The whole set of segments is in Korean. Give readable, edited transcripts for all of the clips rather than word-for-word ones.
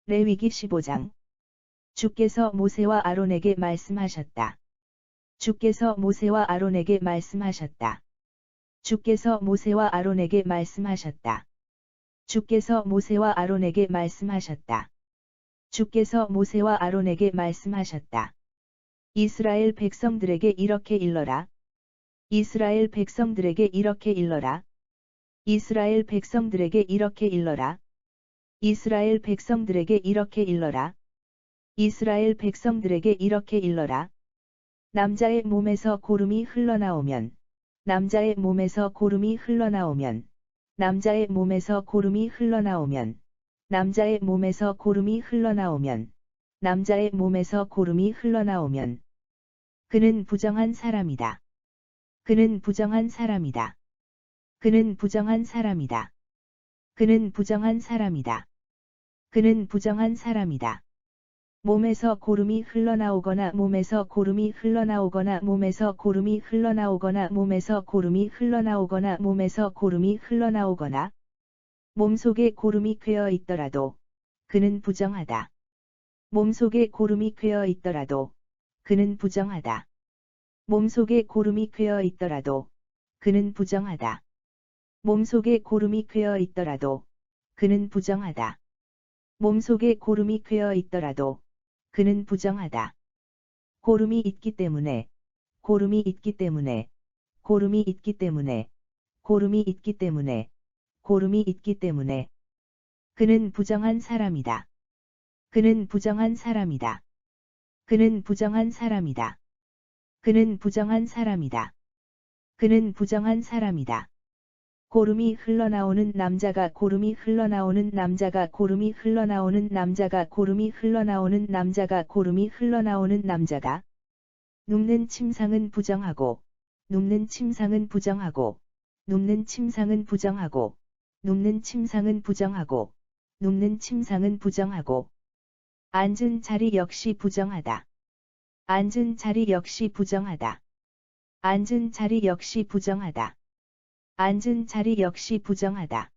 레위기 15장. 주께서 모세와 아론에게 말씀하셨다. 주께서 모세와 아론에게 말씀하셨다. 주께서 모세와 아론에게 말씀하셨다. 주께서 모세와 아론에게 말씀하셨다. 주께서 모세와 아론에게 말씀하셨다. 이스라엘 백성들에게 이렇게 일러라. 이스라엘 백성들에게 이렇게 일러라. 이스라엘 백성들에게 이렇게 일러라. 이스라엘 백성들에게 이렇게 일러라. 이스라엘 백성들에게 이렇게 일러라. 남자의 몸에서 고름이 흘러나오면, 남자의 몸에서 고름이 흘러나오면, 남자의 몸에서 고름이 흘러나오면, 남자의 몸에서 고름이 흘러나오면, 남자의 몸에서 고름이 흘러나오면, 그는 부정한 사람이다. 그는 부정한 사람이다. 그는 부정한 사람이다. 그는 부정한 사람이다. 그는 부정한 사람이다. 몸에서 고름이 흘러나오거나 몸에서 고름이 흘러나오거나 몸에서 고름이 흘러나오거나 몸에서 고름이 흘러나오거나 몸에서 고름이 흘러나오거나 몸속에 고름이 괴어 있더라도 그는 부정하다. 몸속에 고름이 괴어 있더라도 그는 부정하다. 몸속에 고름이 괴어 있더라도 그는 부정하다. 몸속에 고름이 괴어 있더라도 그는 부정하다. 몸속에 고름이 괴어 있더라도 그는 부정하다. 고름이 있기 때문에, 고름이 있기 때문에, 고름이 있기 때문에, 고름이 있기 때문에, 고름이 있기 때문에, 그는 부정한 사람이다. 그는 부정한 사람이다. 그는 부정한 사람이다. 그는 부정한 사람이다. 그는 부정한 사람이다. 고름이 흘러나오는 남자가 고름이 흘러나오는 남자가 고름이 흘러나오는 남자가 고름이 흘러나오는 남자가 고름이 흘러나오는 남자가 눕는 침상은 부정하고 눕는 침상은 부정하고 눕는 침상은 부정하고 눕는 침상은 부정하고 눕는 침상은 부정하고 앉은 자리 역시 부정하다. 앉은 자리 역시 부정하다. 앉은 자리 역시 부정하다. 앉은 자리 역시 부정하다.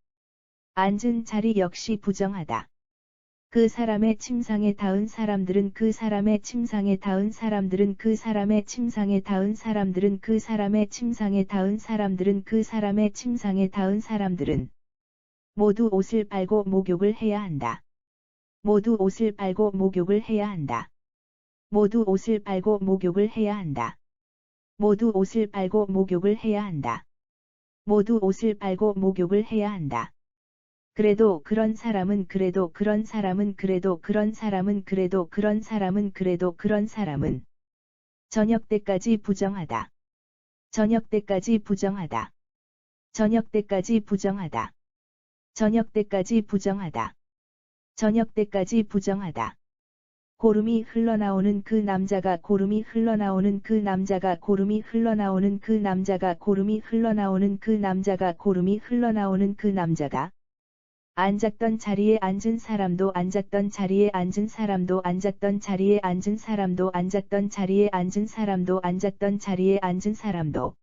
앉은 자리 역시 부정하다. 그 사람의 침상에 닿은 사람들은 그 사람의 침상에 닿은 사람들은 그 사람의 침상에 닿은 사람들은 그 사람의 침상에 닿은 사람들은 그 사람의 침상에 닿은 사람들은 모두 옷을 빨고 목욕을 해야 한다. 모두 옷을 빨고 목욕을 해야 한다. 모두 옷을 빨고 목욕을 해야 한다. 모두 옷을 빨고 목욕을 해야 한다. 모두 옷을 빨고 목욕을 해야 한다. 그래도 그런 사람은 그래도 그런 사람은 그래도 그런 사람은 그래도 그런 사람은 그래도 그런 사람은 저녁 때까지 부정하다. 저녁 때까지 부정하다. 저녁 때까지 부정하다. 저녁 때까지 부정하다. 저녁 때까지 부정하다. 고름이 흘러나오는 그 남자가 고름이 흘러나오는 그 남자가 고름이 흘러나오는 그 남자가 고름이 흘러나오는 그 남자가 고름이 흘러나오는 그 남자가 앉았던 자리에 앉은 사람도 앉았던 자리에 앉은 사람도 앉았던 자리에 앉은 사람도 앉았던 자리에 앉은 사람도 앉았던 자리에 앉은 사람도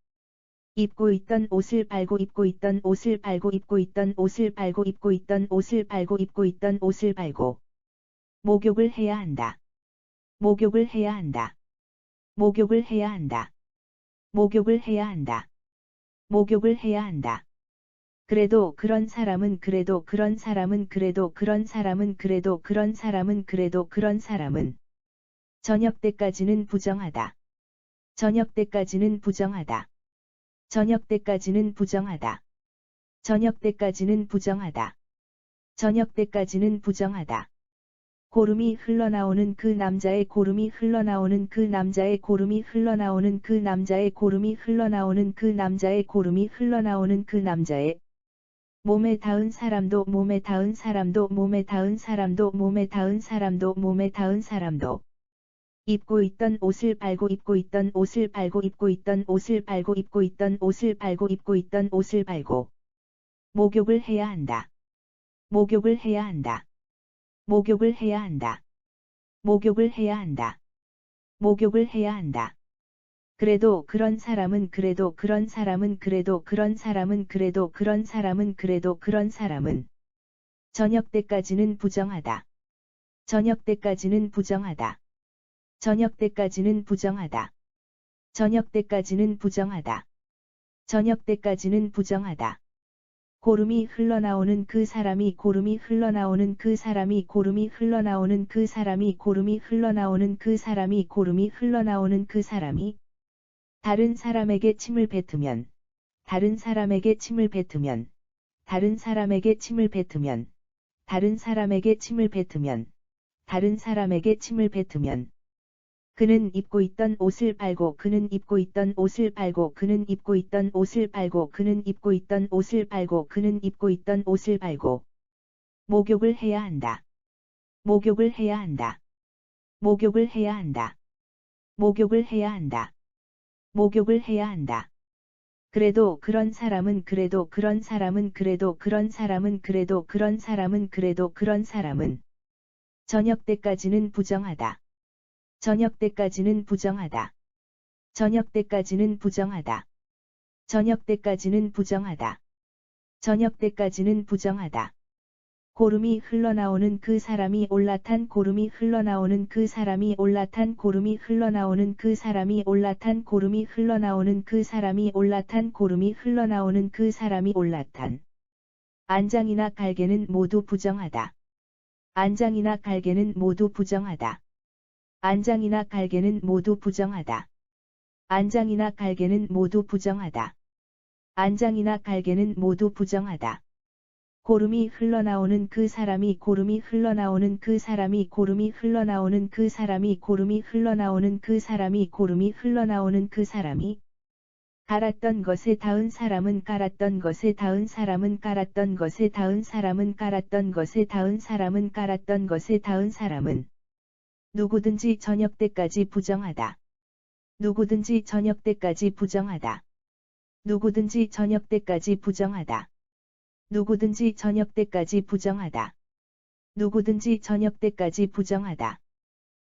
입고 있던 옷을 빨고 입고 있던 옷을 빨고 입고 있던 옷을 빨고 입고 있던 옷을 빨고 입고 있던 옷을 빨고 목욕을 해야 한다. 목욕을 해야 한다. 목욕을 해야 한다. 목욕을 해야 한다. 목욕을 해야 한다. 그래도 그런 사람은 그래도 그런 사람은 그래도 그런 사람은 그래도 그런 사람은 그래도 그런 사람은 저녁 때까지는 부정하다. 저녁 때까지는 부정하다. 저녁 때까지는 부정하다. 저녁 때까지는 부정하다. 저녁 때까지는 부정하다. 고름이 흘러나오는 그 남자의 고름이 흘러나오는 그 남자의 고름이 흘러나오는 그 남자의 고름이 흘러나오는 그 남자의 고름이 흘러나오는 그 남자의 몸에 닿은 사람도 몸에 닿은 사람도 몸에 닿은 사람도 몸에 닿은 사람도 몸에 닿은 사람도 입고 있던 옷을 빨고 입고 있던 옷을 빨고 입고 있던 옷을 빨고 입고 있던 옷을 빨고 입고 있던 옷을 빨고 목욕을 해야 한다. 목욕을 해야 한다. 목욕을 해야 한다. 목욕을 해야 한다. 목욕을 해야 한다. 그래도 그런 사람은 그래도 그런 사람은 그래도 그런 사람은 그래도 그런 사람은 그래도 그런 사람은 저녁 때까지는 부정하다. 저녁 때까지는 부정하다. 저녁 때까지는 부정하다. 저녁 때까지는 부정하다. 저녁 때까지는 부정하다. 고름이 흘러나오는 그 사람이 고름이 흘러나오는 그 사람이 고름이 흘러나오는 그 사람이 고름이 흘러나오는 그 사람이 고름이 흘러나오는 그 사람이 다른 사람에게 침을 뱉으면 다른 사람에게 침을 뱉으면 다른 사람에게 침을 뱉으면 다른 사람에게 침을 뱉으면 다른 사람에게 침을 뱉으면 그는 입고 있던 옷을 빨고 그는 입고 있던 옷을 빨고 그는 입고 있던 옷을 빨고 그는 입고 있던 옷을 빨고 그는 입고 있던 옷을 빨고 목욕을 해야 한다. 목욕을 해야 한다. 목욕을 해야 한다. 목욕을 해야 한다. 목욕을 해야 한다. 그래도 그런 사람은 그래도 그런 사람은 그래도 그런 사람은 그래도 그런 사람은 그래도 그런 사람은 저녁 때까지는 부정하다. 저녁 때까지는 부정하다. 저녁 때까지는 부정하다. 저녁 때까지는 부정하다. 저녁 때까지는 부정하다. 고름이 흘러나오는 그 사람이 올라탄 고름이 흘러나오는 그 사람이 올라탄 고름이 흘러나오는 그 사람이 올라탄 고름이 흘러나오는 그 사람이 올라탄 고름이 흘러나오는 그 사람이 올라탄 안장이나 갈개는 모두 부정하다. 안장이나 갈개는 모두 부정하다. 안장이나 갈개는 모두 부정하다. 안장이나 갈개는 모두 부정하다. 안장이나 갈개는 모두 부정하다. 고름이 흘러나오는 그 사람이 고름이 흘러나오는 그 사람이 고름이 흘러나오는 그 사람이 고름이 흘러나오는 그 사람이 고름이 흘러나오는 그 사람이 갈았던 것에 닿은 사람은 갈았던 것에 닿은 사람은 갈았던 것에 닿은 사람은 갈았던 것에 닿은 사람은 갈았던 것에 닿은 사람은 누구든지 저녁 때까지 부정하다. 누구든지 저녁 때까지 부정하다. 누구든지 저녁 때까지 부정하다. 누구든지 저녁 때까지 부정하다. 누구든지 저녁 때까지 부정하다.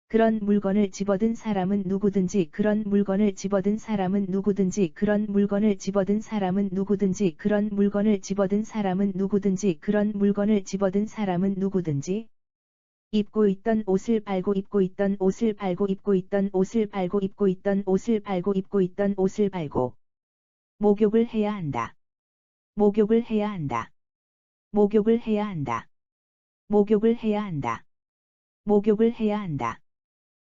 그런 물건을 집어든 사람은 누구든지 그런 물건을 집어든 사람은 누구든지 그런 물건을 집어든 사람은 누구든지 그런 물건을 집어든 사람은 누구든지 그런 물건을 집어든 사람은 누구든지 입고 있던 옷을 빨고 입고 있던 옷을 빨고 입고 있던 옷을 빨고 입고 있던 옷을 빨고 입고 있던 옷을 빨고 목욕을 해야 한다. 목욕을 해야 한다. 목욕을 해야 한다. 목욕을 해야 한다. 목욕을 해야 한다.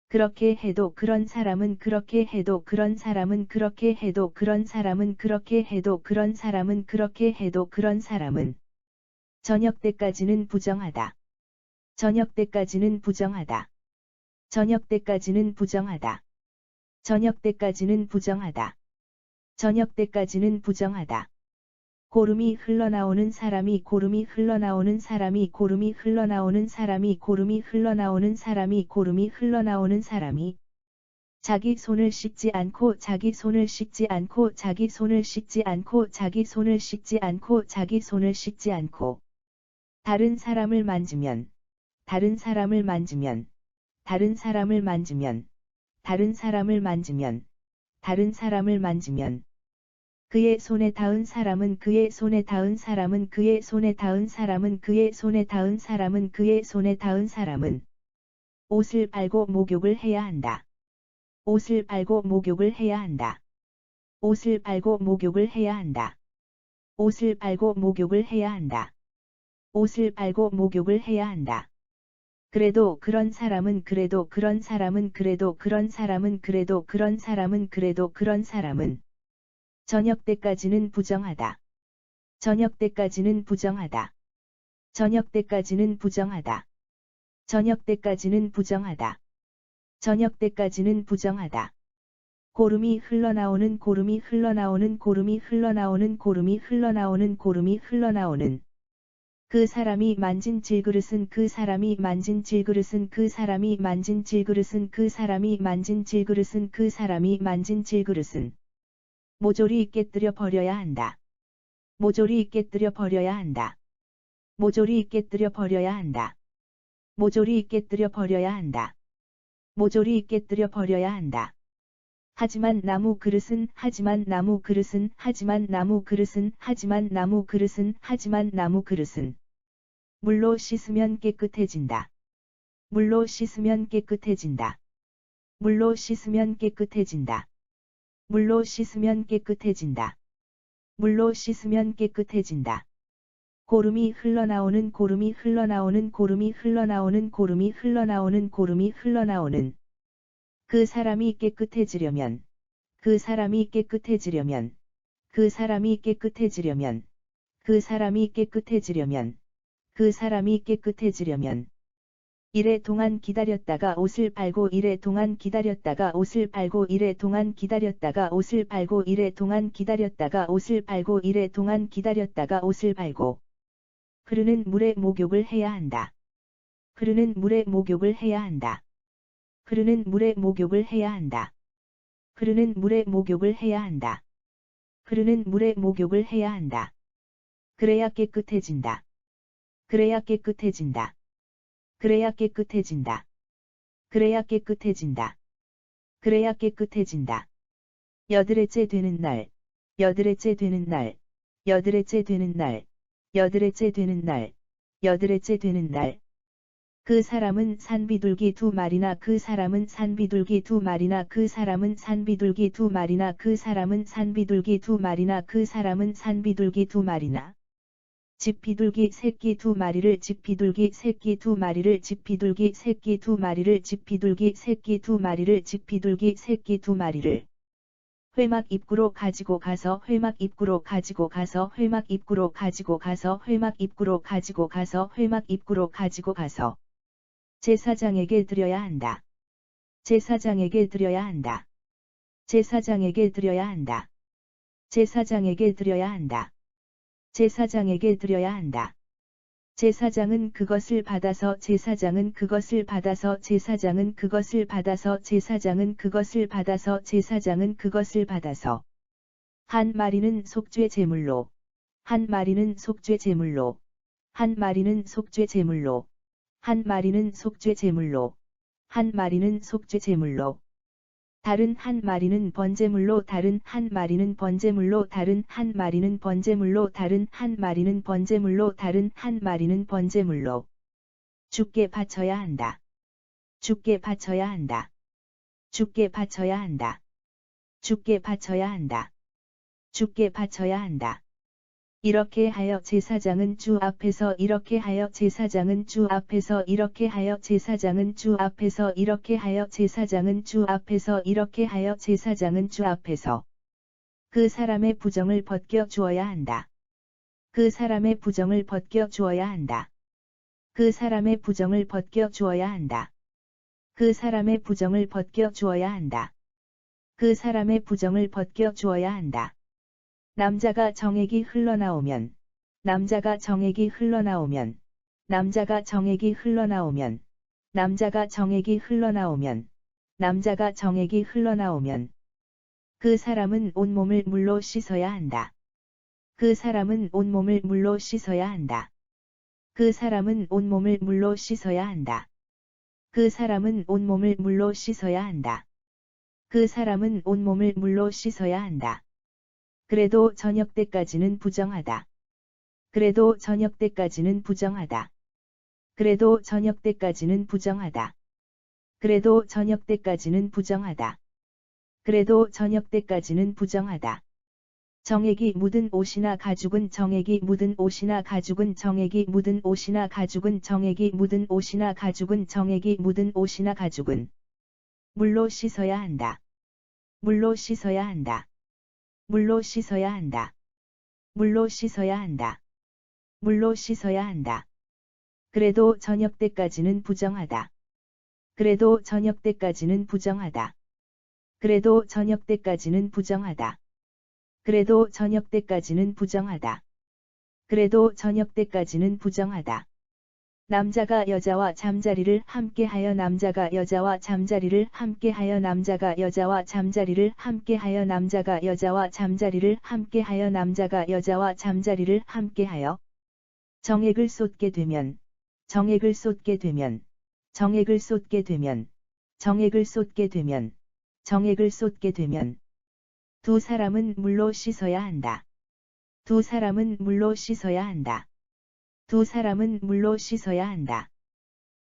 그렇게 해도 그런 사람은 그렇게 해도 그런 사람은 그렇게 해도 그런 사람은 그렇게 해도 그런 사람은 그렇게 해도 그런 사람은 저녁 때까지는 부정하다. 저녁 때까지는 부정하다. 저녁 때까지는 부정하다. 저녁 때까지는 부정하다. 저녁 때까지는 부정하다. 고름이 흘러나오는 사람이 고름이 흘러나오는 사람이 고름이 흘러나오는 사람이 고름이 흘러나오는 사람이 고름이 흘러나오는 사람이 자기 손을 씻지 않고 자기 손을 씻지 않고 자기 손을 씻지 않고 자기 손을 씻지 않고 자기 손을 씻지 않고 다른 사람을 만지면 다른 사람을 만지면 다른 사람을 만지면 다른 사람을 만지면 다른 사람을 만지면 그의 손에 닿은 사람은 그의 손에 닿은 사람은 그의 손에 닿은 사람은 그의 손에 닿은 사람은 그의 손에 닿은 사람은 옷을 빨고 목욕을 해야 한다. 옷을 빨고 목욕을 해야 한다. 옷을 빨고 목욕을 해야 한다. 옷을 빨고 목욕을 해야 한다. 옷을 빨고 목욕을 해야 한다. 그래도 그런 사람은 그래도 그런 사람은 그래도 그런 사람은 그래도 그런 사람은 그래도 그런 사람은 저녁 때까지는 부정하다. 저녁 때까지는 부정하다. 저녁 때까지는 부정하다. 저녁 때까지는 부정하다. 저녁 때까지는 부정하다. 고름이 흘러나오는 고름이 흘러나오는 고름이 흘러나오는 고름이 흘러나오는 고름이 흘러나오는 그 사람이 만진 질그릇은 그 사람이 만진 질그릇은 그 사람이 만진 질그릇은 그 사람이 만진 질그릇은 그 사람이 만진 질그릇은 모조리 깨뜨려 버려야 한다. 모조리 깨뜨려 버려야 한다. 모조리 깨뜨려 버려야 한다. 모조리 깨뜨려 버려야 한다. 모조리 깨뜨려 버려야 한다. 하지만 나무 그릇은 하지만 나무 그릇은 하지만 나무 그릇은 하지만 나무 그릇은 하지만 나무 그릇은 물로 씻으면 깨끗해진다. 물로 씻으면 깨끗해진다. 물로 씻으면 깨끗해진다. 물로 씻으면 깨끗해진다. 물로 씻으면 깨끗해진다. 고름이 흘러나오는 고름이 흘러나오는 고름이 흘러나오는 고름이 흘러나오는 고름이 흘러나오는 그 사람이 깨끗해지려면 그 사람이 깨끗해지려면 그 사람이 깨끗해지려면 그 사람이 깨끗해지려면 그 사람이 깨끗해지려면 이래 동안 기다렸다가 옷을 빨고 이래 동안 기다렸다가 옷을 빨고 이래 동안 기다렸다가 옷을 빨고 이래 동안 기다렸다가 옷을 빨고 이래 동안 기다렸다가 옷을 빨고 흐르는 물에 목욕을 해야 한다. 흐르는 물에 목욕을 해야 한다. 흐르는 물에 목욕을 해야 한다. 흐르는 물에 목욕을 해야 한다. 흐르는 물에 목욕을 해야 한다. 그래야 깨끗해진다. 그래야 깨끗해진다. 그래야 깨끗해진다. 그래야 깨끗해진다. 그래야 깨끗해진다. 여드레째 되는 날, 여드레째 되는 날, 여드레째 되는 날, 여드레째 되는 날, 여드레째 되는 날. 그 사람은 산비둘기 2마리나 그 사람은 산비둘기 2마리나 그 사람은 산비둘기 2마리나 그 사람은 산비둘기 2마리나 그 사람은 산비둘기 2마리나 집비둘기 새끼 2마리를 집비둘기 새끼 2마리를 집비둘기 새끼 2마리를 집비둘기 새끼 2마리를 집비둘기 새끼 2마리를 회막 입구로 가지고 가서 회막 입구로 가지고 가서 회막 입구로 가지고 가서 회막 입구로 가지고 가서 회막 입구로 가지고 가서 제사장에게 드려야 한다. 제사장에게 드려야 한다. 제사장에게 드려야 한다. 제사장에게 드려야 한다. 제사장에게 드려야 한다. 제사장은 그것을 받아서 제사장은 그것을 받아서 제사장은 그것을 받아서 제사장은 그것을 받아서 제사장은 그것을 받아서 한 마리는 속죄 제물로 한 마리는 속죄 제물로 한 마리는 속죄 제물로 한 마리는 속죄 제물로 한 마리는 속죄 제물로 다른 한 마리는 번제물로 다른 한 마리는 번제물로 다른 한 마리는 번제물로 다른 한 마리는 번제물로 다른 한 마리는 번제물로 주께 바쳐야 한다. 주께 바쳐야 한다. 주께 바쳐야 한다. 주께 바쳐야 한다. 주께 바쳐야 한다. 이렇게 하여 제사장은 주 앞에서 이렇게 하여 제사장은 주 앞에서 이렇게 하여 제사장은 주 앞에서 이렇게 하여 제사장은 주 앞에서 이렇게 하여 제사장은 주 앞에서 그 사람의 부정을 벗겨 주어야 한다. 그 사람의 부정을 벗겨 주어야 한다. 그 사람의 부정을 벗겨 주어야 한다. 그 사람의 부정을 벗겨 주어야 한다. 그 사람의 부정을 벗겨 주어야 한다. 남자가 정액이 흘러나오면 남자가 정액이 흘러나오면 남자가 정액이 흘러나오면 남자가 정액이 흘러나오면 남자가 정액이 흘러나오면 그 사람은 온몸을 물로 씻어야 한다. 그 사람은 온몸을 물로 씻어야 한다. 그 사람은 온몸을 물로 씻어야 한다. 그 사람은 온몸을 물로 씻어야 한다. 그 사람은 온몸을 물로 씻어야 한다. 그래도 저녁 때까지는 부정하다. 그래도 저녁 때까지는 부정하다. 그래도 저녁 때까지는 부정하다. 그래도 저녁 때까지는 부정하다. 그래도 저녁 때까지는 부정하다. 정액이 묻은 옷이나 가죽은 정액이 묻은 옷이나 가죽은 정액이 묻은 옷이나 가죽은 정액이 묻은 옷이나 가죽은 정액이 묻은 옷이나 가죽은 물로 씻어야 한다. 물로 씻어야 한다. 물로 씻어야 한다. 물로 씻어야 한다. 물로 씻어야 한다. 그래도 저녁 때까지는 부정하다. 그래도 저녁 때까지는 부정하다. 그래도 저녁 때까지는 부정하다. 그래도 저녁 때까지는 부정하다. 그래도 저녁 때까지는 부정하다. 남자가 여자와 잠자리를 함께하여 남자가 여자와 잠자리를 함께하여 남자가 여자와 잠자리를 함께하여 남자가 여자와 잠자리를 함께하여 남자가 여자와 잠자리를 함께하여 정액을 쏟게 되면 정액을 쏟게 되면 정액을 쏟게 되면 정액을 쏟게 되면 정액을 쏟게 되면 두 사람은 물로 씻어야 한다. 두 사람은 물로 씻어야 한다. 두 사람은 물로 씻어야 한다.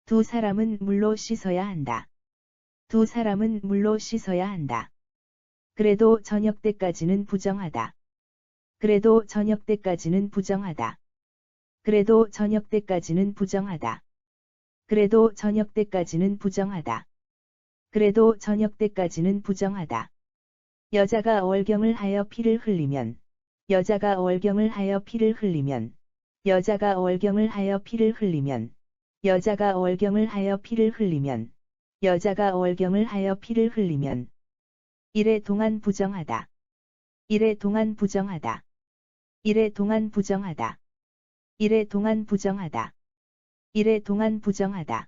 두 사람은 물로 씻어야 한다. 두 사람은 물로 씻어야 한다. 그래도 저녁 때까지는 부정하다. 그래도 저녁 때까지는 부정하다. 그래도 저녁 때까지는 부정하다. 그래도 저녁 때까지는 부정하다. 그래도 저녁 때까지는 부정하다. 여자가 월경을 하여 피를 흘리면, 여자가 월경을 하여 피를 흘리면, 여자가 월경을 하여 피를 흘리면, 여자가 월경을 하여 피를 흘리면, 여자가 월경을 하여 피를 흘리면, 이래 동안 부정하다. 이래 동안 부정하다. 이래 동안 부정하다. 이래 동안 부정하다. 이래 동안 부정하다.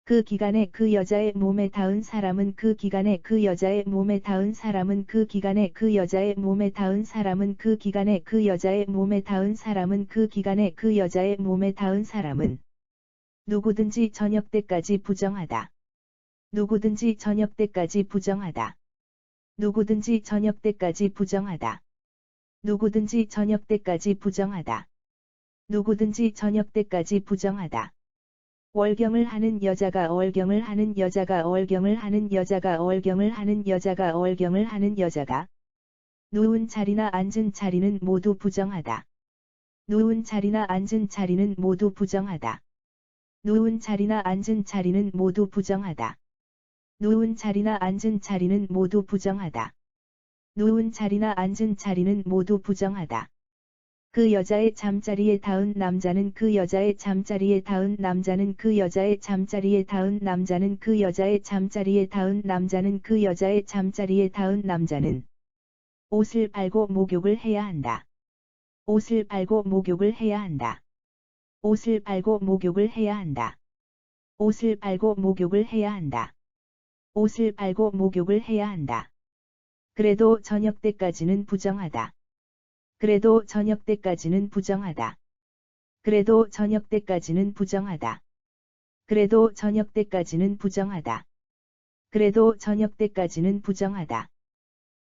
그 기간에 그 여자의 몸에 닿은 사람은 그 기간에 그 여자의 몸에 닿은 사람은 그 기간에 그 여자의 몸에 닿은 사람은 그 기간에 그 여자의 몸에 닿은 사람은 그 기간에 그 여자의 몸에 닿은 사람은 누구든지 저녁 때까지 부정하다. 누구든지 저녁 때까지 부정하다. 누구든지 저녁 때까지 부정하다. 누구든지 저녁 때까지 부정하다. 누구든지 저녁 때까지 부정하다. 월경을 하는 여자가 월경을 하는 여자가 월경을 하는 여자가 월경을 하는 여자가 월경을 하는 여자가 누운 자리나 앉은 자리는 모두 부정하다. 누운 자리나 앉은 자리는 모두 부정하다. 누운 자리나 앉은 자리는 모두 부정하다. 누운 자리나 앉은 자리는 모두 부정하다. 누운 자리나 앉은 자리는 모두 부정하다. 그 여자의 잠자리에 닿은 남자는 그 여자의 잠자리에 닿은 남자는 그 여자의 잠자리에 닿은 남자는 그 여자의 잠자리에 닿은 남자는 그 여자의 잠자리에 닿은 남자는 옷을 빨고 목욕을 해야 한다. 옷을 빨고 목욕을 해야 한다. 옷을 빨고 목욕을 해야 한다. 옷을 빨고 목욕을 해야 한다. 옷을 빨고 목욕을 해야 한다. 그래도 저녁 때까지는 부정하다. 그래도 저녁 때까지는 부정하다. 그래도 저녁 때까지는 부정하다. 그래도 저녁 때까지는 부정하다. 그래도 저녁 때까지는 부정하다.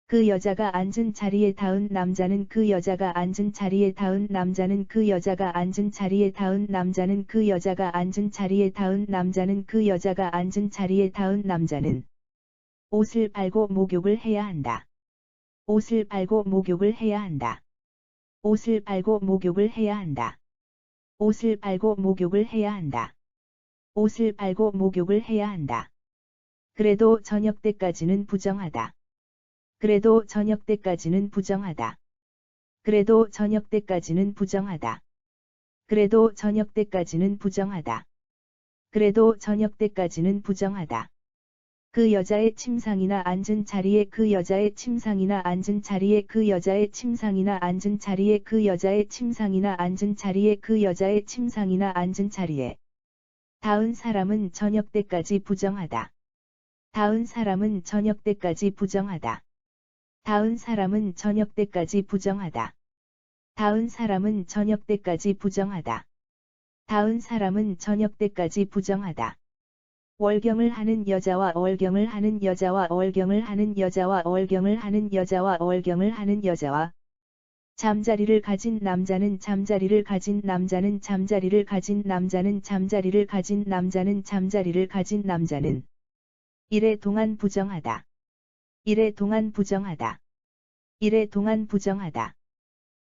그 여자가 앉은 자리에 닿은 남자는 그 여자가 앉은 자리에 닿은 남자는 그 여자가 앉은 자리에 닿은 남자는 그 여자가 앉은 자리에 닿은 남자는 그 여자가 앉은 자리에 닿은 남자는 옷을 빨고 목욕을 해야 한다. 옷을 빨고 목욕을 해야 한다. 옷을 빨고 목욕을 해야 한다. 옷을 빨고 목욕을 해야 한다. 옷을 빨고 목욕을 해야 한다. 그래도 저녁 때까지는 부정하다. 그래도 저녁 때까지는 부정하다. 그래도 저녁 때까지는 부정하다. 그래도 저녁 때까지는 부정하다. 그래도 저녁 때까지는 부정하다. 그 여자의 침상이나 앉은 자리에 그 여자의 침상이나 앉은 자리에 그 여자의 침상이나 앉은 자리에 그 여자의 침상이나 앉은 자리에 그 여자의 침상이나 앉은 자리에 닿은 사람은 저녁 때까지 부정하다. 닿은 사람은 저녁 때까지 부정하다. 닿은 사람은 저녁 때까지 부정하다. 닿은 사람은 저녁 때까지 부정하다. 닿은 사람은 저녁 때까지 부정하다. 월경을 하는 여자와 월경을 하는 여자와 월경을 하는 여자와 월경을 하는 여자와 월경을 하는 여자와 잠자리를 가진 남자는 잠자리를 가진 남자는 잠자리를 가진 남자는 잠자리를 가진 남자는 잠자리를 가진 남자는 이래 동안 부정하다. 이래 동안 부정하다. 이래 동안 부정하다.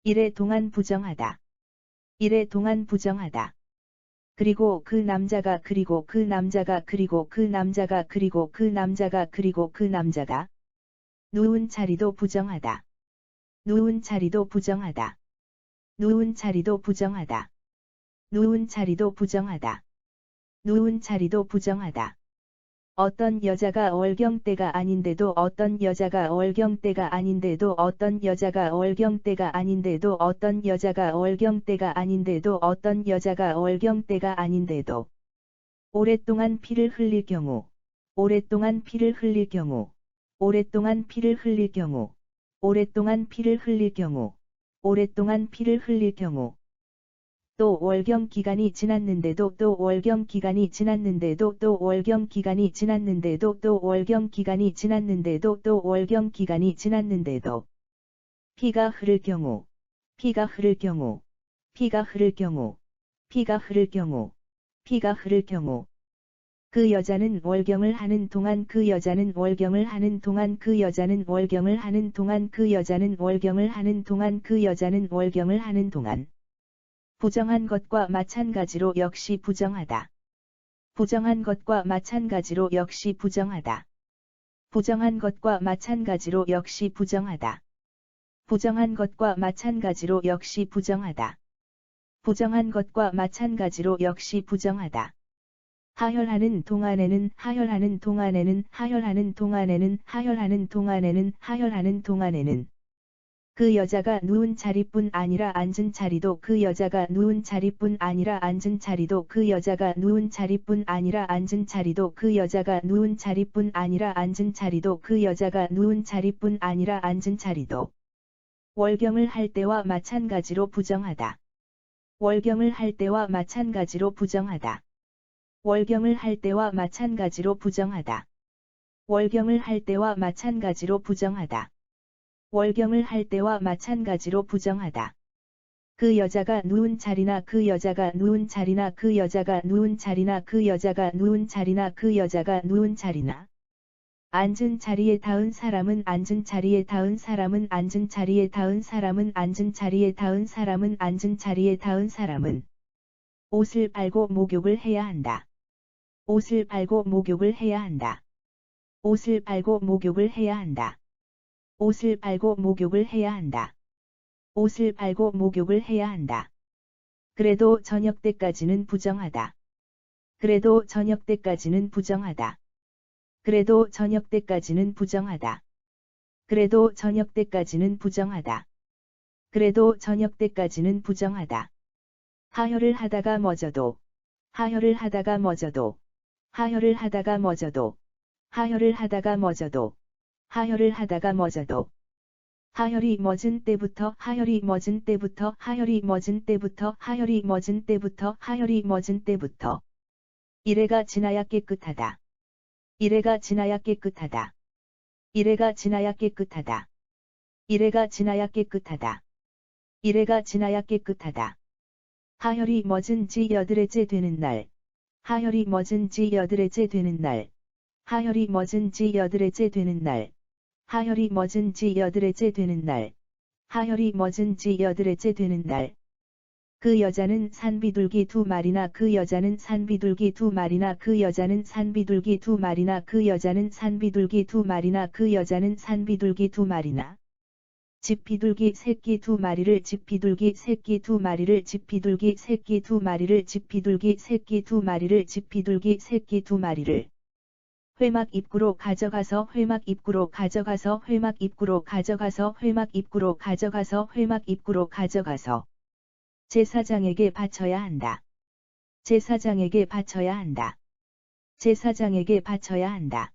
이래 동안 부정하다. 이래 동안 부정하다. 그리고 그 남자가 그리고 그 남자가 그리고 그 남자가 그리고 그 남자가 그리고 그 남자가 누운 자리도 부정하다. 누운 자리도 부정하다. 누운 자리도 부정하다. 누운 자리도 부정하다. 누운 자리도 부정하다. 어떤 여자가 월경 때가 아닌데도 어떤 여자가 월경 때가 아닌데도 어떤 여자가 월경 때가 아닌데도 어떤 여자가 월경 때가 아닌데도 어떤 여자가 월경 때가 아닌데도 오랫동안 피를 흘릴 경우 오랫동안 피를 흘릴 경우 오랫동안 피를 흘릴 경우 오랫동안 피를 흘릴 경우 오랫동안 피를 흘릴 경우 또 월경 기간이 지났는데도 또 월경 기간이 지났는데도 또 월경 기간이 지났는데도 또 월경 기간이 지났는데도 또 월경 기간이 지났는데도 피가 흐를 경우 피가 흐를 경우 피가 흐를 경우 피가 흐를 경우 피가 흐를 경우 그 여자는 월경을 하는 동안 그 여자는 월경을 하는 동안 그 여자는 월경을 하는 동안 그 여자는 월경을 하는 동안 그 여자는 월경을 하는 동안 부정한 것과 마찬가지로 역시 부정하다. 부정한 것과 마찬가지로 역시 부정하다. 부정한 것과 마찬가지로 역시 부정하다. 부정한 것과 마찬가지로 역시 부정하다. 부정한 것과 마찬가지로 역시 부정하다. 하혈하는 동안에는 하혈하는 동안에는 하혈하는 동안에는 하혈하는 동안에는 하혈하는 동안에는 그 여자가 누운 자리뿐 아니라 앉은 자리도 그 여자가 누운 자리뿐 아니라 앉은 자리도 그 여자가 누운 자리뿐 아니라 앉은 자리도 그 여자가 누운 자리뿐 아니라 앉은 자리도 그 여자가 누운 자리뿐 아니라 앉은 자리도 월경을 할 때와 마찬가지로 부정하다. 월경을 할 때와 마찬가지로 부정하다. 월경을 할 때와 마찬가지로 부정하다. 월경을 할 때와 마찬가지로 부정하다. 월경을 할 때와 마찬가지로 부정하다. 그 여자가 누운 자리나 그 여자가 누운 자리나 그 여자가 누운 자리나 그 여자가 누운 자리나 그 여자가 누운 자리나 앉은 자리에 닿은 사람은 앉은 자리에 닿은 사람은 앉은 자리에 닿은 사람은 앉은 자리에 닿은 사람은 앉은 자리에 닿은 사람은 옷을 빨고 목욕을 해야 한다. 옷을 빨고 목욕을 해야 한다. 옷을 빨고 목욕을 해야 한다. 옷을 빨고 목욕을 해야 한다. 옷을 빨고 목욕을 해야 한다. 그래도 저녁 때까지는 부정하다. 그래도 저녁 때까지는 부정하다. 그래도 저녁 때까지는 부정하다. 그래도 저녁 때까지는 부정하다. 그래도 저녁 때까지는 부정하다. 하혈을 하다가 멎어도 하혈을 하다가 멎어도 하혈을 하다가 멎어도 하혈을 하다가 멎어도 하혈을 하다가 멎어도 하혈이 멎은 때부터 하혈이 멎은 때부터 하혈이 멎은 때부터 하혈이 멎은 때부터 하혈이 멎은 때부터 이래가 지나야 깨끗하다. 이래가 지나야 깨끗하다. 이래가 지나야 깨끗하다. 이래가 지나야 깨끗하다. 이래가 지나야 깨끗하다. 하혈이 멎은 지 여드레째 되는 날. 하혈이 멎은 지 여드레째 되는 날. 하혈이 멎은 지 여드레째 되는 날. 하혈이 멎은 지 여드레째 되는 날. 하혈이 멎은 지 여드레째 되는 날. 그 여자는 산비둘기 2마리나 그 여자는 산비둘기 2마리나 그 여자는 산비둘기 2마리나 그 여자는 산비둘기 2마리나 그 여자는 산비둘기 2마리나 집비둘기 새끼 2마리를 집비둘기 새끼 2마리를 집비둘기 새끼 2마리를 집비둘기 새끼 2마리를 집비둘기 새끼 2마리를 회막 입구로 가져가서 회막 입구로 가져가서 회막 입구로 가져가서 회막 입구로 가져가서 회막 입구로 가져가서 제사장에게 바쳐야 한다. 제사장에게 바쳐야 한다. 제사장에게 바쳐야 한다.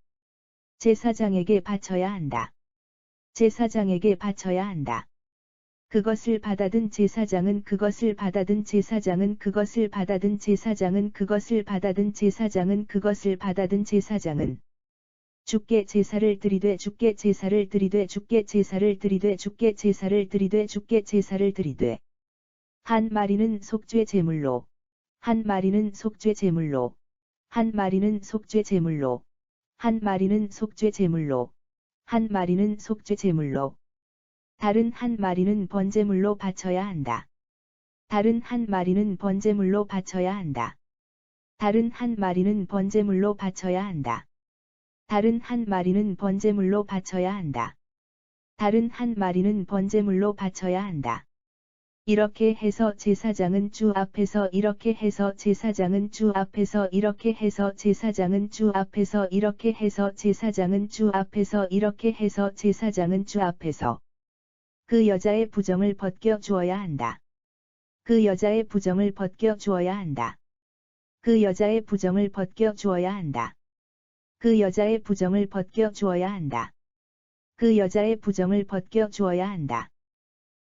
제사장에게 바쳐야 한다. 제사장에게 바쳐야 한다. 그것을 받아든 제사장은 그것을 받아든 제사장은 그것을 받아든 제사장은 그것을 받아든 제사장은 그것을 받아든 제사장은 주께 제사를 드리되 주께 제사를 드리되 주께 제사를 드리되 주께 제사를 드리되 주께 제사를 드리되 한 마리는 속죄 제물로 한 마리는 속죄 제물로 한 마리는 속죄 제물로 한 마리는 속죄 제물로 한 마리는 속죄 제물로 다른 한 마리는 번제물로 바쳐야 한다. 다른 한 마리는 번제물로 바쳐야 한다. 다른 한 마리는 번제물로 바쳐야 한다. 다른 한 마리는 번제물로 바쳐야 한다. 다른 한 마리는 번제물로 바쳐야 한다. 이렇게 해서 제사장은 주 앞에서 이렇게 해서 제사장은 주 앞에서 이렇게 해서 제사장은 주 앞에서 이렇게 해서 제사장은 주 앞에서 이렇게 해서 제사장은 주 앞에서 그 여자의 부정을 벗겨 주어야 한다. 그 여자의 부정을 벗겨 주어야 한다. 그 여자의 부정을 벗겨 주어야 한다. 그 여자의 부정을 벗겨 주어야 한다. 그 여자의 부정을 벗겨 주어야 한다.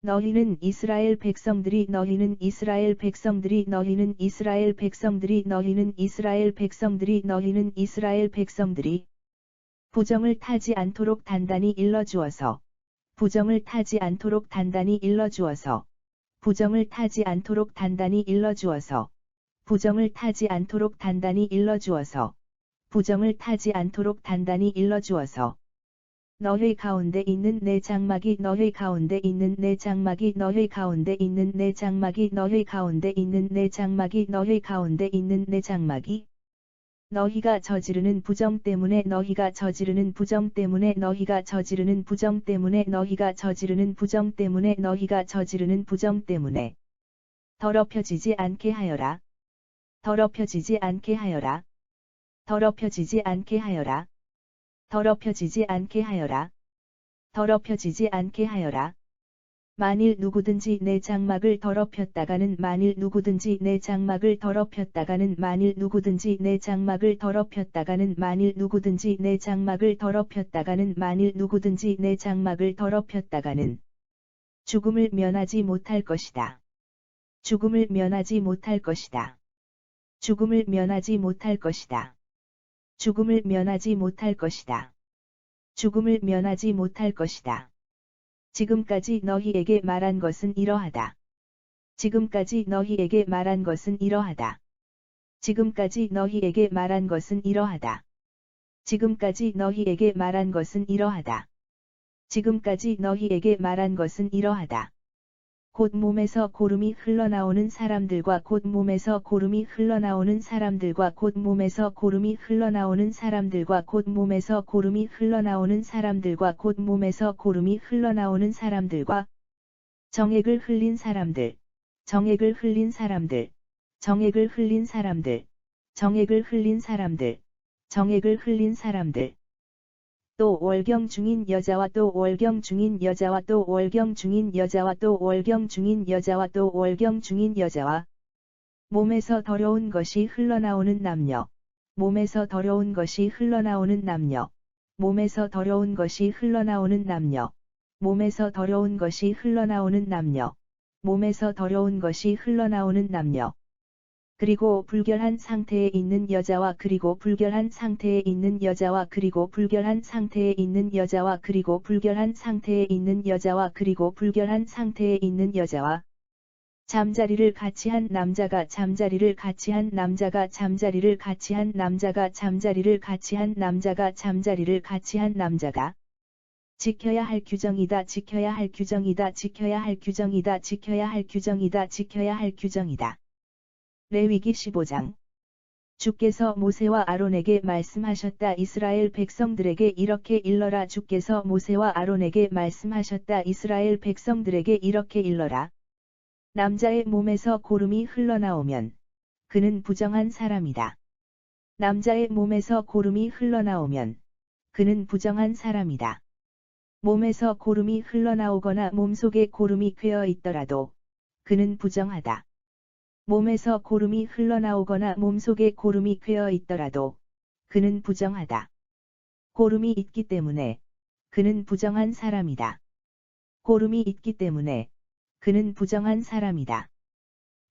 너희는 이스라엘 백성들이 너희는 이스라엘 백성들이 너희는 이스라엘 백성들이 너희는 이스라엘 백성들이 너희는 이스라엘 백성들이 부정을 타지 않도록 단단히 일러주어서 부정을 타지 않도록 단단히 일러주어서 부정을 타지 않도록 단단히 일러주어서 부정을 타지 않도록 단단히 일러주어서 부정을 타지 않도록 단단히 일러주어서 너희 가운데 있는 내 장막이 너희 가운데 있는 내 장막이 너희 가운데 있는 내 장막이 너희 가운데 있는 내 장막이 너희 가운데 있는 내 장막이 너희가 저지르는 부정 때문에 너희가 저지르는 부정 때문에 너희가 저지르는 부정 때문에 너희가 저지르는 부정 때문에 너희가 저지르는 부정 때문에 더럽혀지지 않게 하여라. 더럽혀지지 않게 하여라. 더럽혀지지 않게 하여라. 더럽혀지지 않게 하여라. 더럽혀지지 않게 하여라. 만일 누구든지 내 장막을 더럽혔다가는 만일 누구든지 내 장막을 더럽혔다가는 만일 누구든지 내 장막을 더럽혔다가는 만일 누구든지 내 장막을 더럽혔다가는 만일 누구든지 내 장막을 더럽혔다가는 죽음을 면하지 못할 것이다. 죽음을 면하지 못할 것이다. 죽음을 면하지 못할 것이다. 죽음을 면하지 못할 것이다. 죽음을 면하지 못할 것이다. 지금까지 너희에게 말한 것은 이러하다. 지금까지 너희에게 말한 것은 이러하다. 지금까지 너희에게 말한 것은 이러하다. 지금까지 너희에게 말한 것은 이러하다. 지금까지 너희에게 말한 것은 이러하다. 곧 몸에서 고름이 흘러나오는 사람들과 곧 몸에서 고름이 흘러나오는 사람들과 곧 몸에서 고름이 흘러나오는 사람들과 곧 몸에서 고름이 흘러나오는 사람들과 곧 몸에서 고름이 흘러나오는 사람들과 정액을 흘린 사람들, 정액을 흘린 사람들, 정액을 흘린 사람들, 정액을 흘린 사람들, 정액을 흘린 사람들. 또 월경 중인 여자와 또 월경 중인 여자와 또 월경 중인 여자와 또 월경 중인 여자와 또 월경 중인 여자와 몸에서 더러운 것이 흘러나오는 남녀, 몸에서 더러운 것이 흘러나오는 남녀, 몸에서 더러운 것이 흘러나오는 남녀, 몸에서 더러운 것이 흘러나오는 남녀, 몸에서 더러운 것이 흘러나오는 남녀. 그리고 불결한 상태에 있는 여자와 그리고 불결한 상태에 있는 여자와 그리고 불결한 상태에 있는 여자와 그리고 불결한 상태에 있는 여자와 그리고 불결한 상태에 있는 여자와 잠자리를 같이 한 남자가 잠자리를 같이 한 남자가 잠자리를 같이 한 남자가 잠자리를 같이 한 남자가 잠자리를 같이 한 남자가 지켜야 할 규정이다 지켜야 할 규정이다 지켜야 할 규정이다 지켜야 할 규정이다 지켜야 할 규정이다. 레위기 15장. 주께서 모세와 아론에게 말씀하셨다. 이스라엘 백성들에게 이렇게 일러라. 주께서 모세와 아론에게 말씀하셨다. 이스라엘 백성들에게 이렇게 일러라. 남자의 몸에서 고름이 흘러나오면 그는 부정한 사람이다. 남자의 몸에서 고름이 흘러나오면 그는 부정한 사람이다. 몸에서 고름이 흘러나오거나 몸속에 고름이 괴어 있더라도 그는 부정하다. 몸에서 고름이 흘러나오거나 몸속에 고름이 괴어 있더라도 그는 부정하다. 고름이 있기 때문에 그는 부정한 사람이다. 고름이 있기 때문에 그는 부정한 사람이다.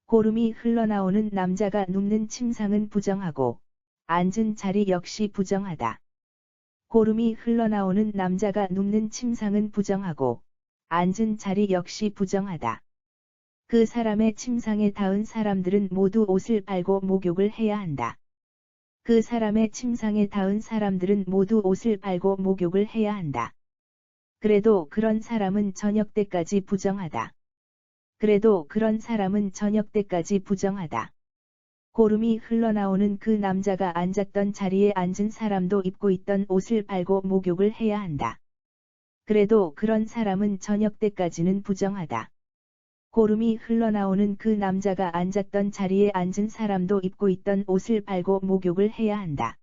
고름이 흘러나오는 남자가 눕는 침상은 부정하고 앉은 자리 역시 부정하다. 고름이 흘러나오는 남자가 눕는 침상은 부정하고 앉은 자리 역시 부정하다. 그 사람의 침상에 닿은 사람들은 모두 옷을 빨고 목욕을 해야 한다. 그 사람의 침상에 닿은 사람들은 모두 옷을 빨고 목욕을 해야 한다. 그래도 그런 사람은 저녁 때까지 부정하다. 그래도 그런 사람은 저녁 때까지 부정하다. 고름이 흘러나오는 그 남자가 앉았던 자리에 앉은 사람도 입고 있던 옷을 빨고 목욕을 해야 한다. 그래도 그런 사람은 저녁 때까지는 부정하다. 고름이 흘러나오는 그 남자가 앉았던 자리에 앉은 사람도 입고 있던 옷을 빨고 목욕을 해야 한다.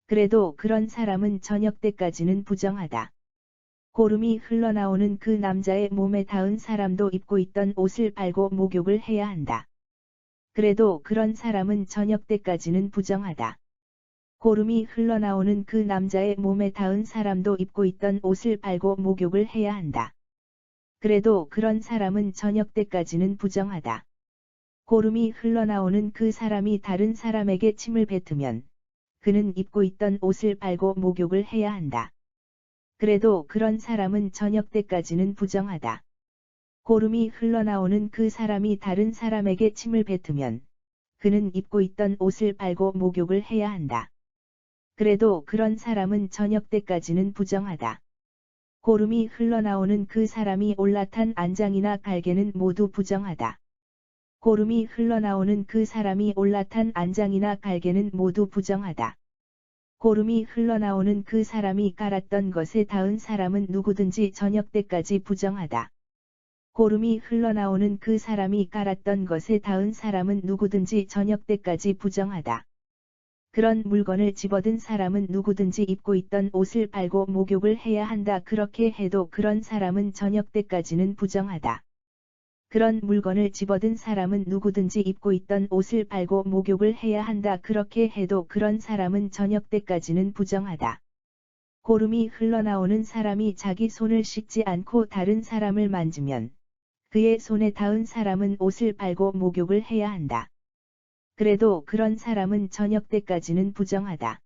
그래도 그런 사람은 저녁 때까지는 부정하다. 고름이 흘러나오는 그 남자의 몸에 닿은 사람도 입고 있던 옷을 빨고 목욕을 해야 한다. 그래도 그런 사람은 저녁 때까지는 부정하다. 고름이 흘러나오는 그 남자의 몸에 닿은 사람도 입고 있던 옷을 빨고 목욕을 해야 한다. 그래도 그런 사람은 저녁 때까지는 부정하다. 고름이 흘러나오는 그 사람이 다른 사람에게 침을 뱉으면 그는 입고 있던 옷을 빨고 목욕을 해야 한다. 그래도 그런 사람은 저녁 때까지는 부정하다. 고름이 흘러나오는 그 사람이 다른 사람에게 침을 뱉으면 그는 입고 있던 옷을 빨고 목욕을 해야 한다. 그래도 그런 사람은 저녁 때까지는 부정하다. 고름이 흘러나오는 그 사람이 올라탄 안장이나 갈개는 모두 부정하다. 고름이 흘러나오는 그 사람이 올라탄 안장이나 갈개는 모두 부정하다. 고름이 흘러나오는 그 사람이 깔았던 것에 닿은 사람은 누구든지 저녁 때까지 부정하다. 고름이 흘러나오는 그 사람이 깔았던 것에 닿은 사람은 누구든지 저녁 때까지 부정하다. 그런 물건을 집어든 사람은 누구든지 입고 있던 옷을 빨고 목욕을 해야 한다. 그렇게 해도 그런 사람은 저녁 때까지는 부정하다. 그런 물건을 집어든 사람은 누구든지 입고 있던 옷을 빨고 목욕을 해야 한다. 그렇게 해도 그런 사람은 저녁 때까지는 부정하다. 고름이 흘러나오는 사람이 자기 손을 씻지 않고 다른 사람을 만지면 그의 손에 닿은 사람은 옷을 빨고 목욕을 해야 한다. 그래도 그런 사람은 저녁 때까지는 부정하다.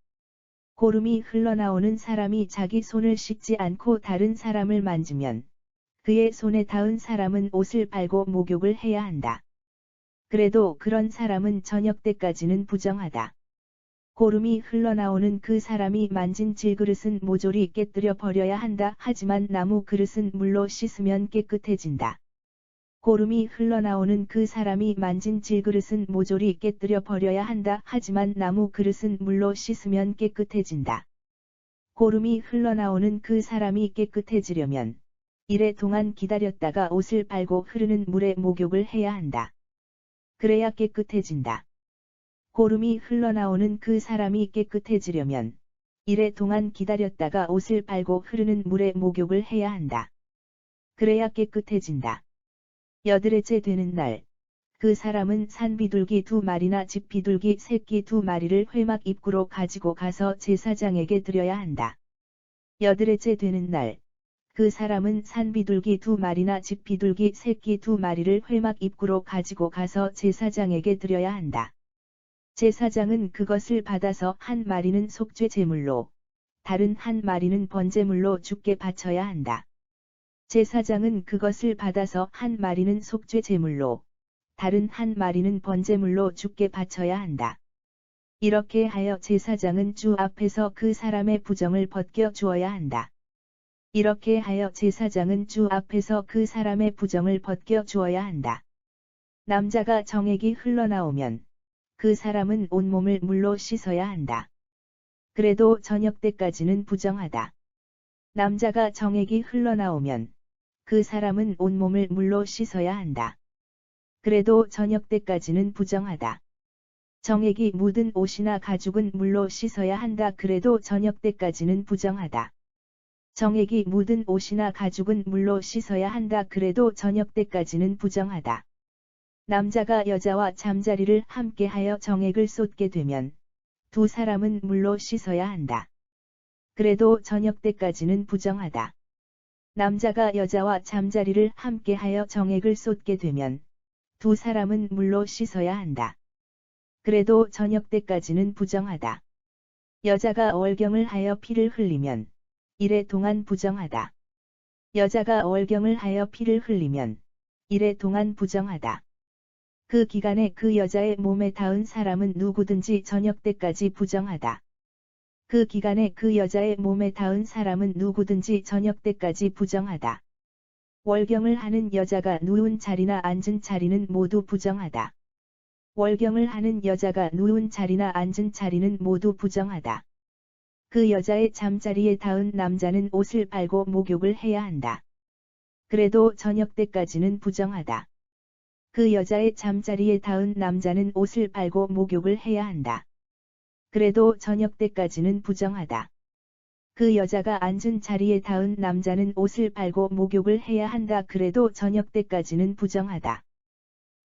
고름이 흘러나오는 사람이 자기 손을 씻지 않고 다른 사람을 만지면 그의 손에 닿은 사람은 옷을 빨고 목욕을 해야 한다. 그래도 그런 사람은 저녁 때까지는 부정하다. 고름이 흘러나오는 그 사람이 만진 질그릇은 모조리 깨뜨려 버려야 한다. 하지만 나무 그릇은 물로 씻으면 깨끗해진다. 고름이 흘러나오는 그 사람이 만진 질그릇은 모조리 깨뜨려 버려야 한다. 하지만 나무 그릇은 물로 씻으면 깨끗해진다. 고름이 흘러나오는 그 사람이 깨끗해지려면 이래 동안 기다렸다가 옷을 빨고 흐르는 물에 목욕을 해야 한다. 그래야 깨끗해진다. 고름이 흘러나오는 그 사람이 깨끗해지려면 이래 동안 기다렸다가 옷을 빨고 흐르는 물에 목욕을 해야 한다. 그래야 깨끗해진다. 여드레째 되는 날, 그 사람은 산비둘기 2마리나 집비둘기 새끼 2마리를 회막 입구로 가지고 가서 제사장에게 드려야 한다. 여드레째 되는 날, 그 사람은 산비둘기 2마리나 집비둘기 새끼 2마리를 회막 입구로 가지고 가서 제사장에게 드려야 한다. 제사장은 그것을 받아서 한 마리는 속죄 제물로, 다른 한 마리는 번제물로 주께 바쳐야 한다. 제사장은 그것을 받아서 한 마리는 속죄 제물로, 다른 한 마리는 번제물로 주께 바쳐야 한다. 이렇게 하여 제사장은 주 앞에서 그 사람의 부정을 벗겨 주어야 한다. 이렇게 하여 제사장은 주 앞에서 그 사람의 부정을 벗겨 주어야 한다. 남자가 정액이 흘러나오면 그 사람은 온몸을 물로 씻어야 한다. 그래도 저녁 때까지는 부정하다. 남자가 정액이 흘러나오면 그 사람은 온몸을 물로 씻어야 한다. 그래도 저녁 때까지는 부정하다. 정액이 묻은 옷이나 가죽은 물로 씻어야 한다. 그래도 저녁 때까지는 부정하다. 정액이 묻은 옷이나 가죽은 물로 씻어야 한다. 그래도 저녁 때까지는 부정하다. 남자가 여자와 잠자리를 함께하여 정액을 쏟게 되면 두 사람은 물로 씻어야 한다. 그래도 저녁 때까지는 부정하다. 남자가 여자와 잠자리를 함께하여 정액을 쏟게 되면 두 사람은 물로 씻어야 한다. 그래도 저녁 때까지는 부정하다. 여자가 월경을 하여 피를 흘리면 이래 동안 부정하다. 여자가 월경을 하여 피를 흘리면 이래 동안 부정하다. 그 기간에 그 여자의 몸에 닿은 사람은 누구든지 저녁 때까지 부정하다. 그 기간에 그 여자의 몸에 닿은 사람은 누구든지 저녁 때까지 부정하다. 월경을 하는 여자가 누운 자리나 앉은 자리는 모두 부정하다. 월경을 하는 여자가 누운 자리나 앉은 자리는 모두 부정하다. 그 여자의 잠자리에 닿은 남자는 옷을 빨고 목욕을 해야 한다. 그래도 저녁 때까지는 부정하다. 그 여자의 잠자리에 닿은 남자는 옷을 빨고 목욕을 해야 한다. 그래도 저녁 때까지는 부정하다. 그 여자가 앉은 자리에 닿은 남자는 옷을 빨고 목욕을 해야 한다. 그래도 저녁 때까지는 부정하다.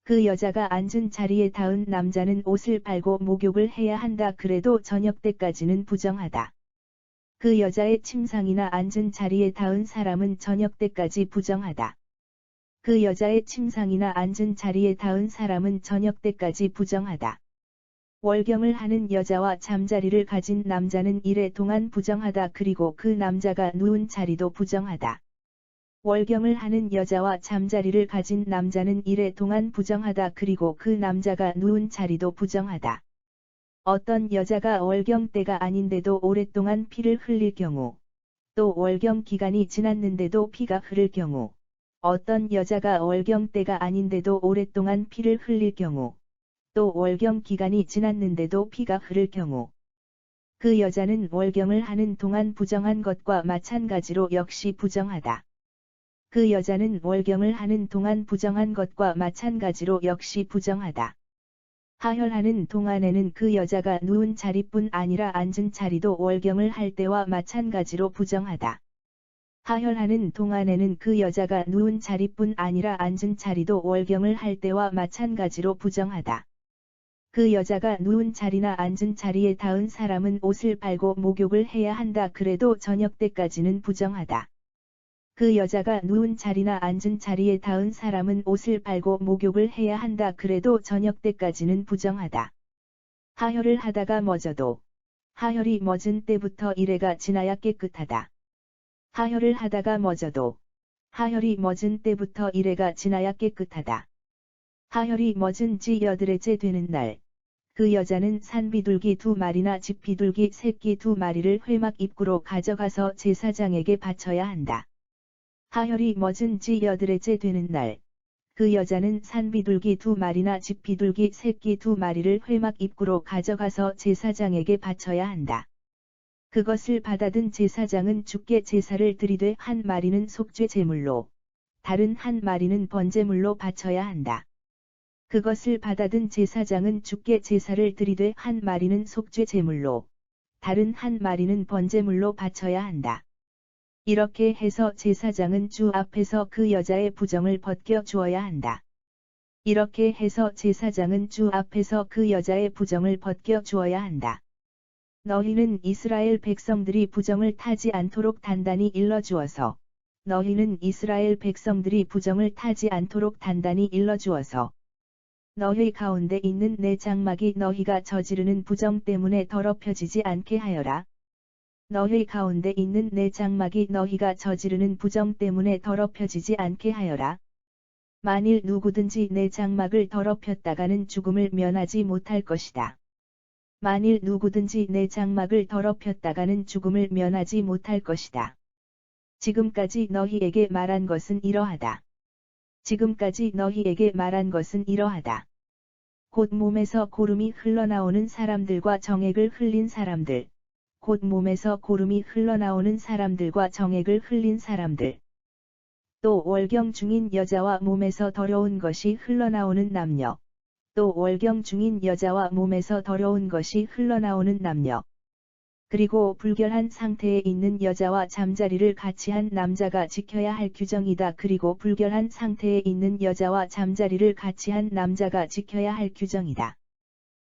그 여자가 앉은 자리에 닿은 남자는 옷을 빨고 목욕을 해야 한다. 그래도 저녁 때까지는 부정하다. 그 여자의 침상이나 앉은 자리에 닿은 사람은 저녁 때까지 부정하다. 그 여자의 침상이나 앉은 자리에 닿은 사람은 저녁 때까지 부정하다. 월경을 하는 여자와 잠자리를 가진 남자는 이래 동안 부정하다. 그리고 그 남자가 누운 자리도 부정하다. 월경을 하는 여자와 잠자리를 가진 남자는 이래 동안 부정하다. 그리고 그 남자가 누운 자리도 부정하다. 어떤 여자가 월경 때가 아닌데도 오랫동안 피를 흘릴 경우, 또 월경 기간이 지났는데도 피가 흐를 경우, 어떤 여자가 월경 때가 아닌데도 오랫동안 피를 흘릴 경우, 또 월경 기간이 지났는데도 피가 흐를 경우, 그 여자는 월경을 하는 동안 부정한 것과 마찬가지로 역시 부정하다. 그 여자는 월경을 하는 동안 부정한 것과 마찬가지로 역시 부정하다. 하혈하는 동안에는 그 여자가 누운 자리뿐 아니라 앉은 자리도 월경을 할 때와 마찬가지로 부정하다. 하혈하는 동안에는 그 여자가 누운 자리뿐 아니라 앉은 자리도 월경을 할 때와 마찬가지로 부정하다. 그 여자가 누운 자리나 앉은 자리에 닿은 사람은 옷을 빨고 목욕을 해야 한다. 그래도 저녁 때까지는 부정하다. 그 여자가 누운 자리나 앉은 자리에 닿은 사람은 옷을 빨고 목욕을 해야 한다. 그래도 저녁 때까지는 부정하다. 하혈을 하다가 멎어도 하혈이 멎은 때부터 이래가 지나야 깨끗하다. 하혈을 하다가 멎어도 하혈이 멎은 때부터 이래가 지나야 깨끗하다. 하혈이 멎은 지 8일째 되는 날, 그 여자는 산비둘기 2마리나 집비둘기 새끼 2마리를 회막 입구로 가져가서 제사장에게 바쳐야 한다. 하혈이 멎은 지 8일째 되는 날, 그 여자는 산비둘기 2마리나 집비둘기 새끼 2마리를 회막 입구로 가져가서 제사장에게 바쳐야 한다. 그것을 받아든 제사장은 주께 제사를 드리되 한 마리는 속죄 제물로, 다른 한 마리는 번제물로 바쳐야 한다. 그것을 받아든 제사장은 주께 제사를 드리되 한 마리는 속죄 제물로, 다른 한 마리는 번제물로 바쳐야 한다. 이렇게 해서 제사장은 주 앞에서 그 여자의 부정을 벗겨 주어야 한다. 이렇게 해서 제사장은 주 앞에서 그 여자의 부정을 벗겨 주어야 한다. 너희는 이스라엘 백성들이 부정을 타지 않도록 단단히 일러주어서, 너희는 이스라엘 백성들이 부정을 타지 않도록 단단히 일러주어서, 너희 가운데 있는 내 장막이 너희가 저지르는 부정 때문에 더럽혀지지 않게 하여라. 너희 가운데 있는 내 장막이 너희가 저지르는 부정 때문에 더럽혀지지 않게 하여라. 만일 누구든지 내 장막을 더럽혔다가는 죽음을 면하지 못할 것이다. 만일 누구든지 내 장막을 더럽혔다가는 죽음을 면하지 못할 것이다. 지금까지 너희에게 말한 것은 이러하다. 지금까지 너희에게 말한 것은 이러하다. 곧 몸에서 고름이 흘러나오는 사람들과 정액을 흘린 사람들, 곧 몸에서 고름이 흘러나오는 사람들과 정액을 흘린 사람들, 또 월경 중인 여자와 몸에서 더러운 것이 흘러나오는 남녀, 또 월경 중인 여자와 몸에서 더러운 것이 흘러나오는 남녀, 그리고 불결한 상태에 있는 여자와 잠자리를 같이 한 남자가 지켜야 할 규정이다. 그리고 불결한 상태에 있는 여자와 잠자리를 같이 한 남자가 지켜야 할 규정이다.